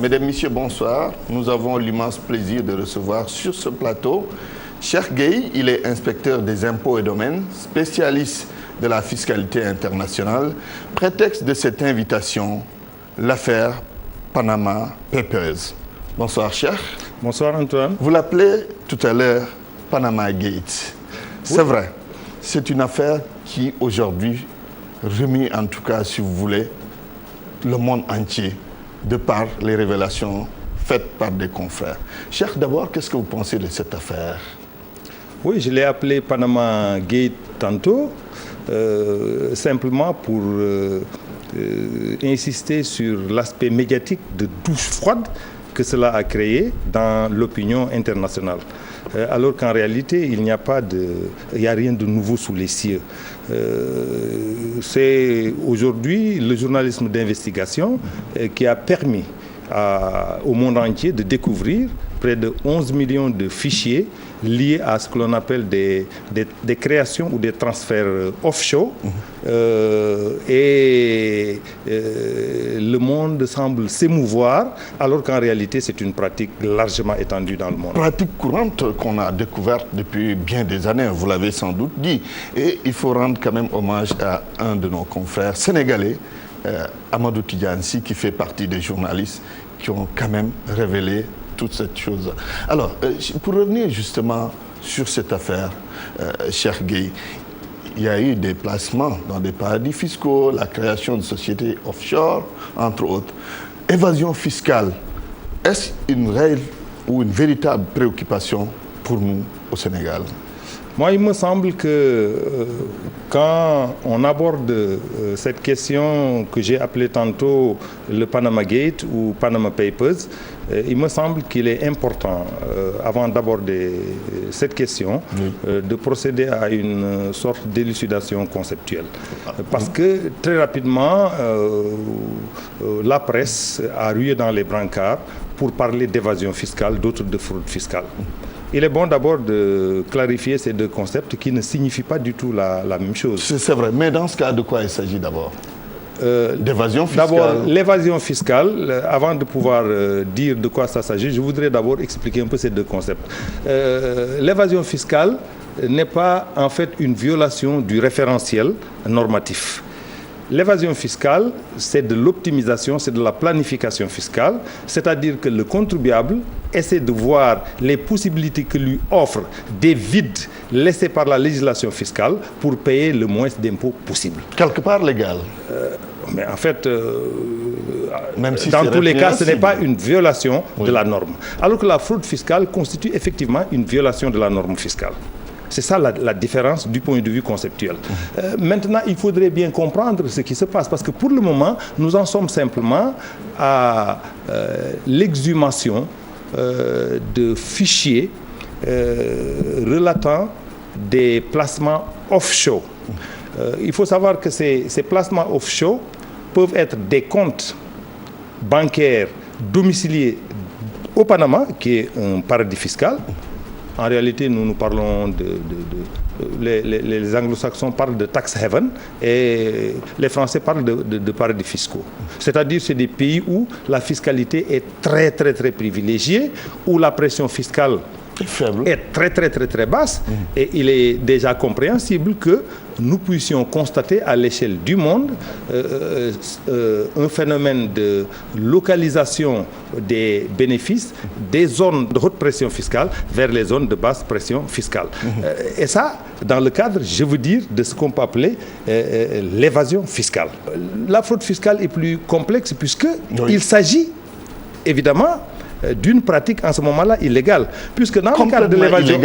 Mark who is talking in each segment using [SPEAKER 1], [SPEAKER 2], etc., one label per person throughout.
[SPEAKER 1] Mesdames, Messieurs, bonsoir. Nous avons l'immense plaisir de recevoir sur ce plateau Cheikh Gueye. Il est inspecteur des impôts et domaines, spécialiste de la fiscalité internationale. Prétexte de cette invitation, l'affaire Panama Papers. Bonsoir, Cheikh.
[SPEAKER 2] Bonsoir, Antoine.
[SPEAKER 1] Vous l'appelez tout à l'heure Panama Gate. C'est vrai, c'est une affaire qui aujourd'hui remue, en tout cas, si vous voulez, le monde entier, de par les révélations faites par des confrères. Cheikh, d'abord, qu'est-ce que vous pensez de cette affaire?
[SPEAKER 2] Oui, je l'ai appelé Panama Gate tantôt, simplement pour insister sur l'aspect médiatique de douche froide que cela a créé dans l'opinion internationale. Alors qu'en réalité, il n'y a rien de nouveau sous les cieux. C'est aujourd'hui le journalisme d'investigation qui a permis au monde entier de découvrir près de 11 millions de fichiers liés à ce que l'on appelle des créations ou des transferts offshore. Le monde semble s'émouvoir, alors qu'en réalité, c'est une pratique largement étendue dans le monde.
[SPEAKER 1] Pratique courante qu'on a découverte depuis bien des années, vous l'avez sans doute dit. Et il faut rendre quand même hommage à un de nos confrères sénégalais, Amadou Tidjansi, qui fait partie des journalistes qui ont quand même révélé toute cette chose. Alors, pour revenir justement sur cette affaire, Cheikh Gueye, il y a eu des placements dans des paradis fiscaux, la création de sociétés offshore, entre autres. Évasion fiscale, est-ce une réelle ou une véritable préoccupation pour nous au Sénégal?
[SPEAKER 2] Moi, il me semble que quand on aborde cette question que j'ai appelée tantôt le Panama Gate ou Panama Papers, il me semble qu'il est important, avant d'aborder cette question, de procéder à une sorte d'élucidation conceptuelle. Parce que très rapidement, la presse a rué dans les brancards pour parler d'évasion fiscale, d'autres de fraude fiscale. Il est bon d'abord de clarifier ces deux concepts qui ne signifient pas du tout la même chose.
[SPEAKER 1] C'est vrai, mais dans ce cas, de quoi il s'agit d'abord? D'évasion fiscale.
[SPEAKER 2] D'abord, l'évasion fiscale, avant de pouvoir dire de quoi ça s'agit, je voudrais d'abord expliquer un peu ces deux concepts. L'évasion fiscale n'est pas en fait une violation du référentiel normatif. L'évasion fiscale, c'est de l'optimisation, c'est de la planification fiscale, c'est-à-dire que le contribuable essaie de voir les possibilités que lui offrent des vides laissés par la législation fiscale pour payer le moins d'impôts possible.
[SPEAKER 1] Quelque part légal.
[SPEAKER 2] Mais en fait,
[SPEAKER 1] même si
[SPEAKER 2] dans tous les cas, ce n'est pas une violation de la norme. Alors que la fraude fiscale constitue effectivement une violation de la norme fiscale. C'est ça la différence du point de vue conceptuel. Maintenant, il faudrait bien comprendre ce qui se passe, parce que pour le moment, nous en sommes simplement à l'exhumation de fichiers relatant des placements offshore. Il faut savoir que ces placements offshore peuvent être des comptes bancaires domiciliés au Panama, qui est un paradis fiscal. En réalité, nous parlons les anglo-saxons parlent de tax haven et les Français parlent de paradis fiscaux. C'est-à-dire que c'est des pays où la fiscalité est très, très, très privilégiée, où la pression fiscale est très, très, très, très basse. Et il est déjà compréhensible que nous puissions constater à l'échelle du monde un phénomène de localisation des bénéfices des zones de haute pression fiscale vers les zones de basse pression fiscale. Et ça, dans le cadre, je veux dire, de ce qu'on peut appeler l'évasion fiscale. La fraude fiscale est plus complexe puisqu'il s'agit évidemment d'une pratique en ce moment-là illégale, puisque dans le cadre de l'évasion,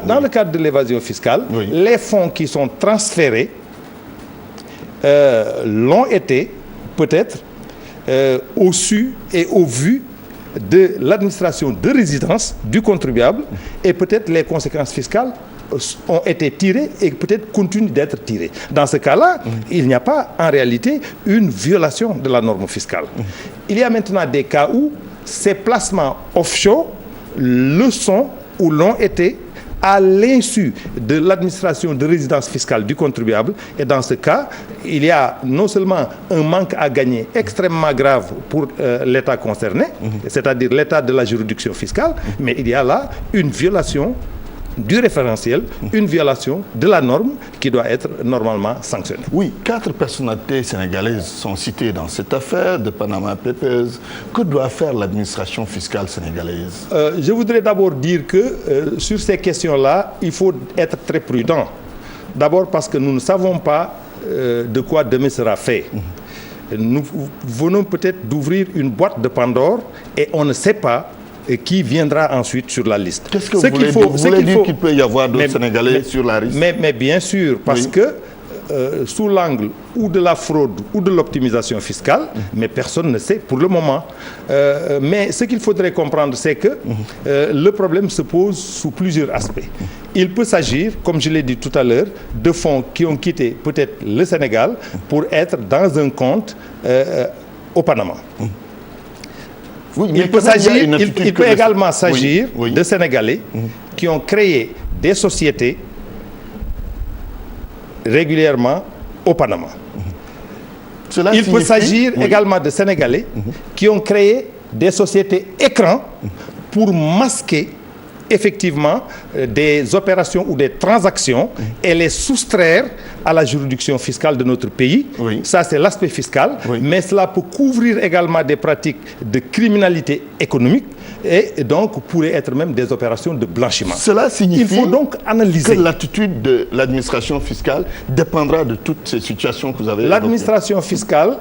[SPEAKER 2] dans le cadre de l'évasion fiscale, les fonds qui sont transférés l'ont été peut-être au su et au vu de l'administration de résidence du contribuable, et peut-être les conséquences fiscales ont été tirées et peut-être continuent d'être tirées. Dans ce cas-là, il n'y a pas en réalité une violation de la norme fiscale. Il y a maintenant des cas où ces placements offshore le sont ou l'ont été à l'insu de l'administration de résidence fiscale du contribuable. Et dans ce cas, il y a non seulement un manque à gagner extrêmement grave pour l'État concerné, c'est-à-dire l'État de la juridiction fiscale, mais il y a là une violation du référentiel, une violation de la norme qui doit être normalement sanctionnée.
[SPEAKER 1] Oui, 4 personnalités sénégalaises sont citées dans cette affaire de Panama Papers. Que doit faire l'administration fiscale sénégalaise?
[SPEAKER 2] Je voudrais d'abord dire que sur ces questions-là, il faut être très prudent. D'abord parce que nous ne savons pas de quoi demain sera fait. Nous venons peut-être d'ouvrir une boîte de Pandore et on ne sait pas et qui viendra ensuite sur la liste.
[SPEAKER 1] Qu'est-ce que vous voulez dire qu'il peut y avoir d'autres Sénégalais sur la liste?
[SPEAKER 2] Mais bien sûr, parce que sous l'angle ou de la fraude ou de l'optimisation fiscale, mais personne ne sait pour le moment. Mais ce qu'il faudrait comprendre, c'est que le problème se pose sous plusieurs aspects. Il peut s'agir, comme je l'ai dit tout à l'heure, de fonds qui ont quitté peut-être le Sénégal pour être dans un compte au Panama.
[SPEAKER 1] Oui,
[SPEAKER 2] il peut également s'agir de Sénégalais qui ont créé des sociétés régulièrement au Panama. Il peut s'agir également de Sénégalais qui ont créé des sociétés écrans pour masquer effectivement des opérations ou des transactions et les soustraire à la juridiction fiscale de notre pays. Ça, c'est l'aspect fiscal, mais cela peut couvrir également des pratiques de criminalité économique et donc pourrait être même des opérations de blanchiment.
[SPEAKER 1] Cela signifie
[SPEAKER 2] il faut donc analyser
[SPEAKER 1] que l'attitude de l'administration fiscale dépendra de toutes ces situations que vous avez évoquées.
[SPEAKER 2] L'administration fiscale,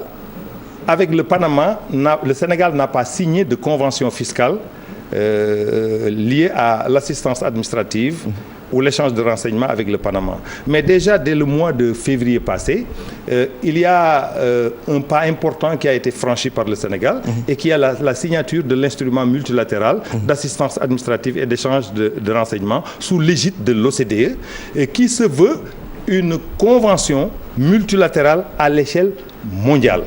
[SPEAKER 2] avec le Panama, le Sénégal n'a pas signé de convention fiscale lié à l'assistance administrative ou l'échange de renseignements avec le Panama. Mais déjà, dès le mois de février passé, il y a un pas important qui a été franchi par le Sénégal et qui est la signature de l'instrument multilatéral d'assistance administrative et d'échange de renseignements sous l'égide de l'OCDE qui se veut une convention multilatérale à l'échelle mondiale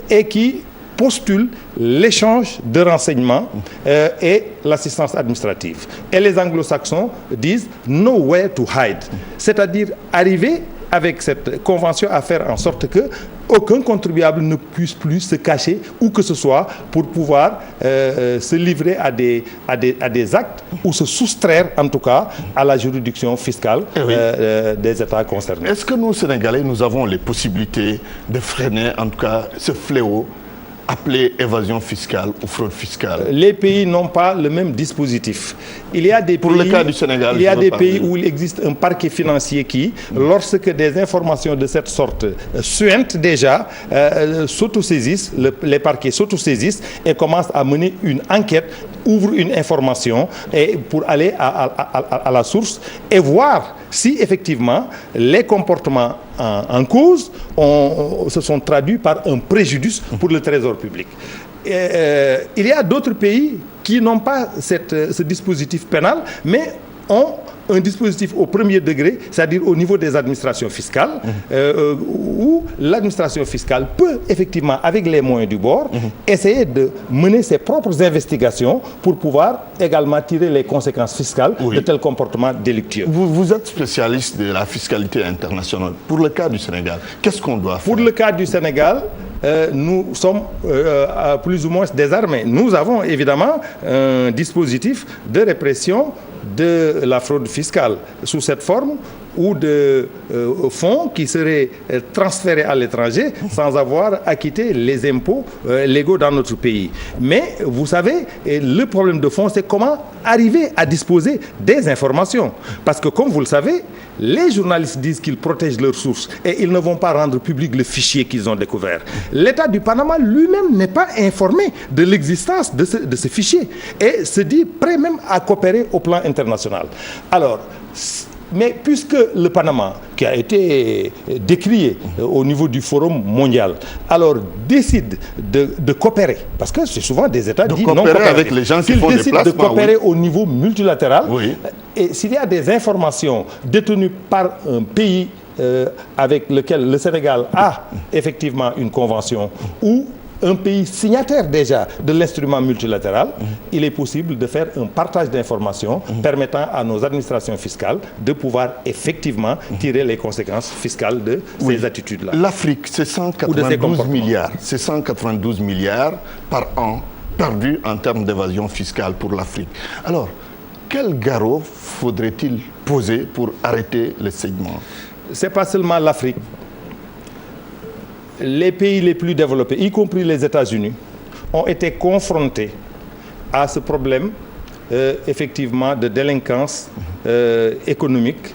[SPEAKER 2] et qui postule l'échange de renseignements et l'assistance administrative. Et les anglo-saxons disent « nowhere to hide », c'est-à-dire arriver avec cette convention à faire en sorte que aucun contribuable ne puisse plus se cacher où que ce soit pour pouvoir se livrer à des actes ou se soustraire en tout cas à la juridiction fiscale des États concernés.
[SPEAKER 1] Est-ce que nous, Sénégalais, nous avons les possibilités de freiner en tout cas ce fléau appelé évasion fiscale ou fraude fiscale?
[SPEAKER 2] Les pays n'ont pas le même dispositif. Il y a des
[SPEAKER 1] Pour
[SPEAKER 2] pays,
[SPEAKER 1] le cas du Sénégal,
[SPEAKER 2] il y a des pays où il existe un parquet financier qui, lorsque des informations de cette sorte suintent déjà, s'autosaisissent, les parquets s'autosaisissent et commencent à mener une enquête, ouvrent une information et pour aller à la source et voir si effectivement les comportements en cause se sont traduits par un préjudice pour le trésor public. Il y a d'autres pays qui n'ont pas ce dispositif pénal, mais ont un dispositif au premier degré, c'est-à-dire au niveau des administrations fiscales, où l'administration fiscale peut effectivement, avec les moyens du bord, essayer de mener ses propres investigations pour pouvoir également tirer les conséquences fiscales de tels comportements délictueux.
[SPEAKER 1] Vous êtes spécialiste de la fiscalité internationale. Pour le cas du Sénégal, qu'est-ce qu'on doit faire?
[SPEAKER 2] Pour le cas du Sénégal, nous sommes plus ou moins désarmés. Nous avons évidemment un dispositif de répression de la fraude fiscale sous cette forme ou de fonds qui seraient transférés à l'étranger sans avoir acquitté les impôts légaux dans notre pays. Mais vous savez, le problème de fond, c'est comment arriver à disposer des informations. Parce que comme vous le savez, les journalistes disent qu'ils protègent leurs sources et ils ne vont pas rendre public le fichier qu'ils ont découvert. L'État du Panama lui-même n'est pas informé de l'existence de ce fichier et se dit prêt même à coopérer au plan international. Alors, mais puisque le Panama, qui a été décrié au niveau du Forum mondial, alors décide de coopérer, parce que c'est souvent des États dits non coopératifs,
[SPEAKER 1] avec les gens qui font des placements,
[SPEAKER 2] de coopérer au niveau multilatéral, et s'il y a des informations détenues par un pays avec lequel le Sénégal a effectivement une convention ou un pays signataire déjà de l'instrument multilatéral, il est possible de faire un partage d'informations permettant à nos administrations fiscales de pouvoir effectivement tirer les conséquences fiscales de ces attitudes-là.
[SPEAKER 1] L'Afrique, c'est 192 milliards. C'est 192 milliards par an perdus en termes d'évasion fiscale pour l'Afrique. Alors, quel garrot faudrait-il poser pour arrêter le segment?
[SPEAKER 2] Ce n'est pas seulement l'Afrique. Les pays les plus développés, y compris les États-Unis, ont été confrontés à ce problème effectivement de délinquance économique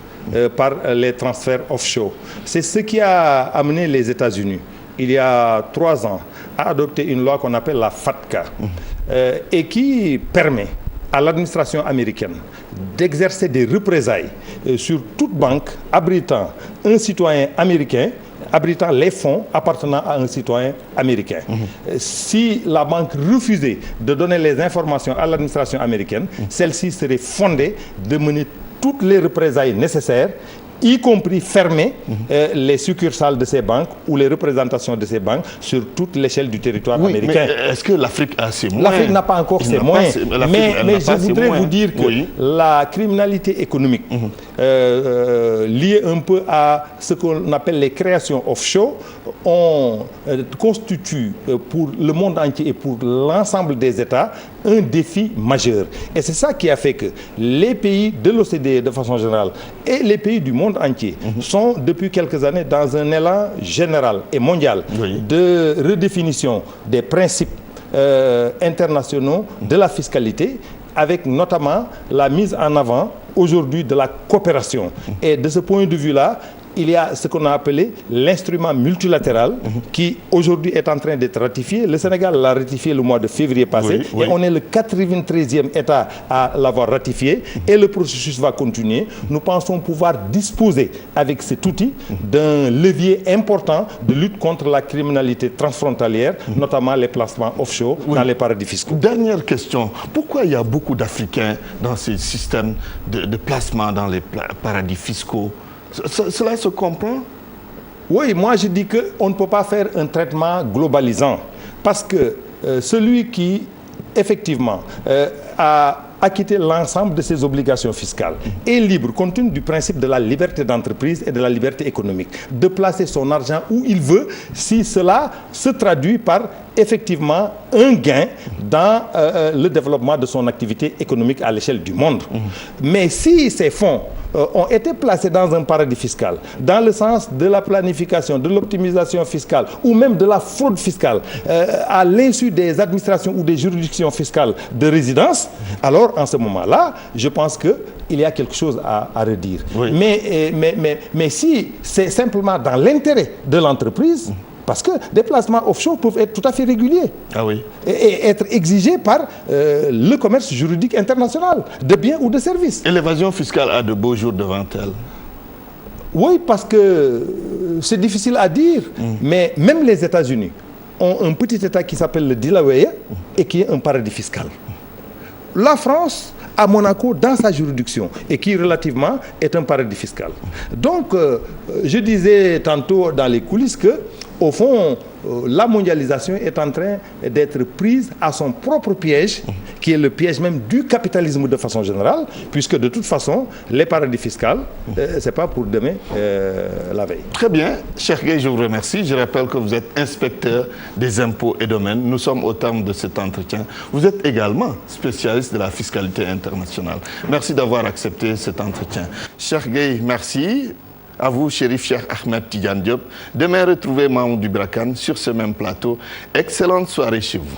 [SPEAKER 2] par les transferts offshore. C'est ce qui a amené les États-Unis, il y a 3 ans, à adopter une loi qu'on appelle la FATCA et qui permet à l'administration américaine d'exercer des représailles sur toute banque abritant un citoyen américain, abritant les fonds appartenant à un citoyen américain. Si la banque refusait de donner les informations à l'administration américaine, celle-ci serait fondée de mener toutes les représailles nécessaires, y compris fermer les succursales de ces banques ou les représentations de ces banques sur toute l'échelle du territoire américain.
[SPEAKER 1] Mais est-ce que l'Afrique a ses moyens?
[SPEAKER 2] L'Afrique n'a pas encore ses moyens. Mais je voudrais vous dire que la criminalité économique liée un peu à ce qu'on appelle les créations offshore constitue pour le monde entier et pour l'ensemble des États un défi majeur. Et c'est ça qui a fait que les pays de l'OCDE de façon générale et les pays du monde entier sont depuis quelques années dans un élan général et mondial de redéfinition des principes internationaux de la fiscalité, avec notamment la mise en avant aujourd'hui de la coopération. Et de ce point de vue-là, il y a ce qu'on a appelé l'instrument multilatéral qui aujourd'hui est en train d'être ratifié. Le Sénégal l'a ratifié le mois de février passé et on est le 93e État à l'avoir ratifié et le processus va continuer. Nous pensons pouvoir disposer avec cet outil d'un levier important de lutte contre la criminalité transfrontalière, notamment les placements offshore dans les paradis fiscaux.
[SPEAKER 1] Dernière question, pourquoi il y a beaucoup d'Africains dans ces systèmes de placement dans les paradis fiscaux? Cela se comprend?
[SPEAKER 2] Oui, moi je dis qu'on ne peut pas faire un traitement globalisant parce que celui qui effectivement a acquitté l'ensemble de ses obligations fiscales est libre, compte tenu du principe de la liberté d'entreprise et de la liberté économique, de placer son argent où il veut si cela se traduit par effectivement un gain dans le développement de son activité économique à l'échelle du monde. Mais si ces fonds ont été placés dans un paradis fiscal, dans le sens de la planification, de l'optimisation fiscale ou même de la fraude fiscale, à l'insu des administrations ou des juridictions fiscales de résidence, alors en ce moment-là, je pense qu'il y a quelque chose à redire. Mais si c'est simplement dans l'intérêt de l'entreprise, parce que des placements offshore peuvent être tout à fait réguliers et être exigés par le commerce juridique international de biens ou de services.
[SPEAKER 1] Et l'évasion fiscale a de beaux jours devant elle?
[SPEAKER 2] Oui, parce que c'est difficile à dire, mais même les États-Unis ont un petit État qui s'appelle le Delaware et qui est un paradis fiscal. La France à Monaco dans sa juridiction et qui relativement est un paradis fiscal. Donc, je disais tantôt dans les coulisses que, au fond, la mondialisation est en train d'être prise à son propre piège, qui est le piège même du capitalisme de façon générale, puisque de toute façon, les paradis fiscaux, ce n'est pas pour demain la veille.
[SPEAKER 1] Très bien. Cheikh Gueye, je vous remercie. Je rappelle que vous êtes inspecteur des impôts et domaines. Nous sommes au terme de cet entretien. Vous êtes également spécialiste de la fiscalité internationale. Merci d'avoir accepté cet entretien. Cheikh Gueye, merci. À vous, Chérif Cheikh Ahmed Tidiane Diop. Demain, retrouvez Mahmoud Ibrakan sur ce même plateau. Excellente soirée chez vous.